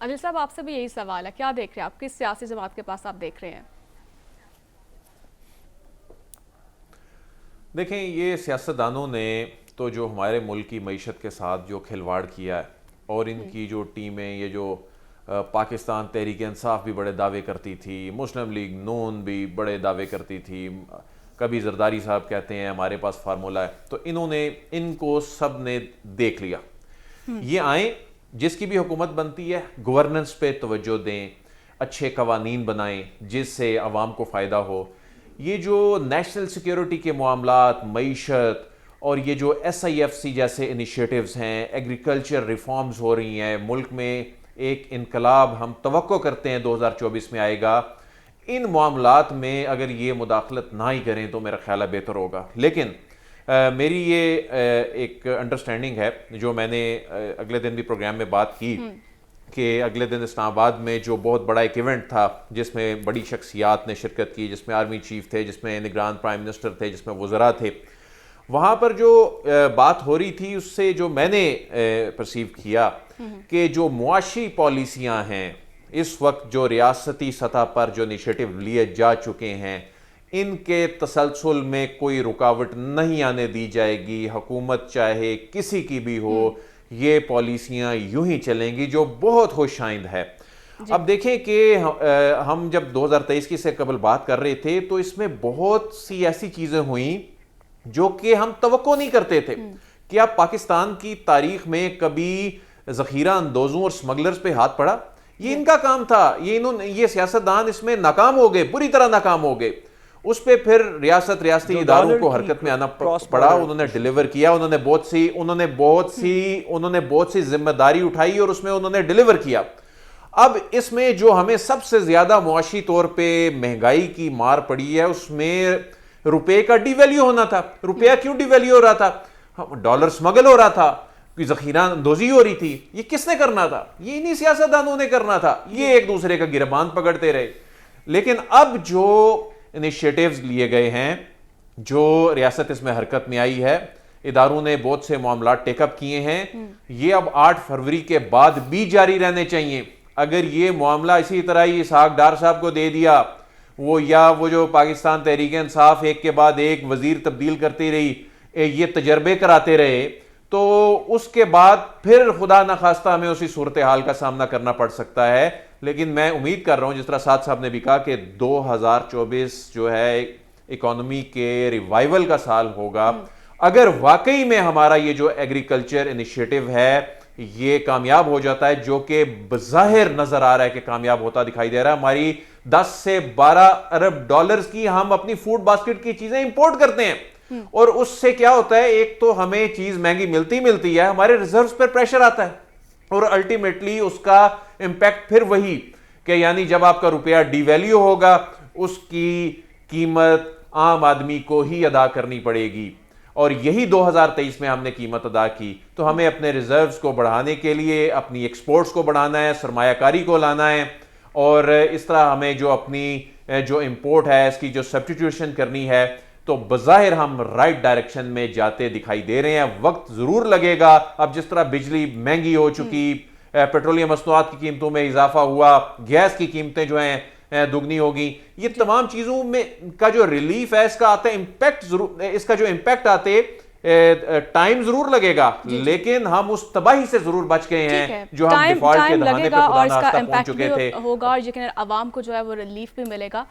अनिल साहब, आपसे भी यही सवाल है, क्या देख रहे हैं आप, किस सियासी जमात के पास आप देख रहे हैं? देखें, ये सियासतदानों ने तो जो हमारे मुल्क की मईशत के साथ जो खिलवाड़ किया है, और इनकी जो टीमें, ये जो पाकिस्तान तहरीक इंसाफ भी बड़े दावे करती थी, मुस्लिम लीग नून भी बड़े दावे करती थी, कभी जरदारी साहब कहते हैं हमारे पास फार्मूला है, तो इन्होंने इनको सब ने देख लिया। ये आए, जिसकी भी हुकूमत बनती है गवर्नेंस पे तवज्जो दें, अच्छे कवानीन बनाएं जिससे अवाम को फ़ायदा हो। ये जो नेशनल सिक्योरिटी के मामलात, मईशत, और ये जो SIFC जैसे इनिशिएटिव्स हैं, एग्रीकल्चर रिफॉर्म्स हो रही हैं मुल्क में, एक इनकलाब हम तवक्को करते हैं 2024 में आएगा। इन मामलात में अगर ये मुदाखलत ना ही करें तो मेरा ख्याल है बेहतर होगा। लेकिन मेरी ये एक अंडरस्टैंडिंग है, जो मैंने अगले दिन भी प्रोग्राम में बात की, कि अगले दिन इस्लामाबाद में जो बहुत बड़ा एक इवेंट था जिसमें बड़ी शख्सियात ने शिरकत की, जिसमें आर्मी चीफ थे, जिसमें निगरान प्राइम मिनिस्टर थे, जिसमें वज़रा थे, वहाँ पर जो बात हो रही थी उससे जो मैंने परसीव किया कि जो मुआशी पॉलिसियाँ हैं इस वक्त, जो रियासती सतह पर जो इनिशिएटिव लिए जा चुके हैं, इनके तसलसल में कोई रुकावट नहीं आने दी जाएगी। हुकूमत चाहे किसी की भी हो, ये पॉलिसियाँ यूं ही चलेंगी, जो बहुत खुशाइंद है। अब देखें कि हम जब 2023 की से कबल बात कर रहे थे तो इसमें बहुत सी ऐसी चीज़ें हुई जो कि हम तवक्को नहीं करते थे। कि आप पाकिस्तान की तारीख में कभी ज़ख़ीरा अंदोज़ों और स्मगलर्स पे हाथ पड़ा? ये इनका काम था। ये सियासतदान इसमें नाकाम हो गए, बुरी तरह नाकाम हो गए। उस पर फिर रियासती इदारों को हरकत में आना पड़ा। उन्होंने डिलीवर किया, उन्होंने बहुत सी जिम्मेदारी उठाई और उसमें उन्होंने डिलीवर किया। अब इसमें जो हमें सबसे ज्यादा मुआशी तौर पे महंगाई की मार पड़ी है, उसमें रुपए का डिवैल्यू होना था। रुपया क्यों डिवैल्यू हो रहा था? डॉलर स्मगल हो रहा था, जखीरा अंदोजी हो रही थी। ये किसने करना था? ये इन्हीं सियासतदानों ने करना था। ये एक दूसरे का गिरबान पकड़ते रहे। लेकिन अब जो इनिशिएटिव्स लिए गए हैं, जो रियासत इसमें हरकत में आई है, इदारों ने बहुत से मामला टेकअप किए हैं, ये अब 8 फरवरी के बाद भी जारी रहने चाहिए। अगर ये मामला इसी तरह ही इसहाक डार साहब को दे दिया, वो जो पाकिस्तान तहरीक इंसाफ एक के बाद एक वजीर तब्दील करती रही, ये तजर्बे कराते रहे, तो उसके बाद फिर खुदा न खास्ता हमें उसी सूरत हाल का सामना करना पड़ सकता है। लेकिन मैं उम्मीद कर रहा हूं, जिस तरह साद साहब ने भी कहा, कि 2024 जो है इकोनॉमी के रिवाइवल का साल होगा। अगर वाकई में हमारा ये जो एग्रीकल्चर इनिशिएटिव है ये कामयाब हो जाता है, जो कि बज़ाहिर नजर आ रहा है कि कामयाब होता दिखाई दे रहा है। हमारी 10 से 12 अरब डॉलर्स की हम अपनी फूड बास्केट की चीजें इंपोर्ट करते हैं, और उससे क्या होता है, एक तो हमें चीज महंगी मिलती है, हमारे रिजर्व्स पर प्रेशर आता है, और अल्टीमेटली उसका इंपैक्ट फिर वही कि यानी जब आपका रुपया डिवैल्यू होगा, उसकी कीमत आम आदमी को ही अदा करनी पड़ेगी। और यही 2023 में हमने कीमत अदा की। तो हमें अपने रिजर्व्स को बढ़ाने के लिए अपनी एक्सपोर्ट्स को बढ़ाना है, सरमायाकारी को लाना है, और इस तरह हमें जो अपनी जो इंपोर्ट है इसकी जो सब्स्टिट्यूशन करनी है। तो बज़ाहिर हम राइट डायरेक्शन में जाते दिखाई दे रहे हैं। वक्त जरूर लगेगा। अब जिस तरह बिजली महंगी हो चुकी, पेट्रोलियम मसनूआत की कीमतों में इजाफा हुआ, गैस की कीमतें जो हैं दुगनी होगी, ये तमाम चीजों में का जो रिलीफ है इसका आता है इंपैक्ट, जरूर इसका जो इंपैक्ट आते टाइम जरूर लगेगा, लेकिन हम उस तबाही से जरूर बच गए हैं जो हम डिफॉल्ट के दहाने पे खुदा ना पहुंच चुके थे। होगा, और यकीनन आवाम को जो है वो रिलीफ भी मिलेगा।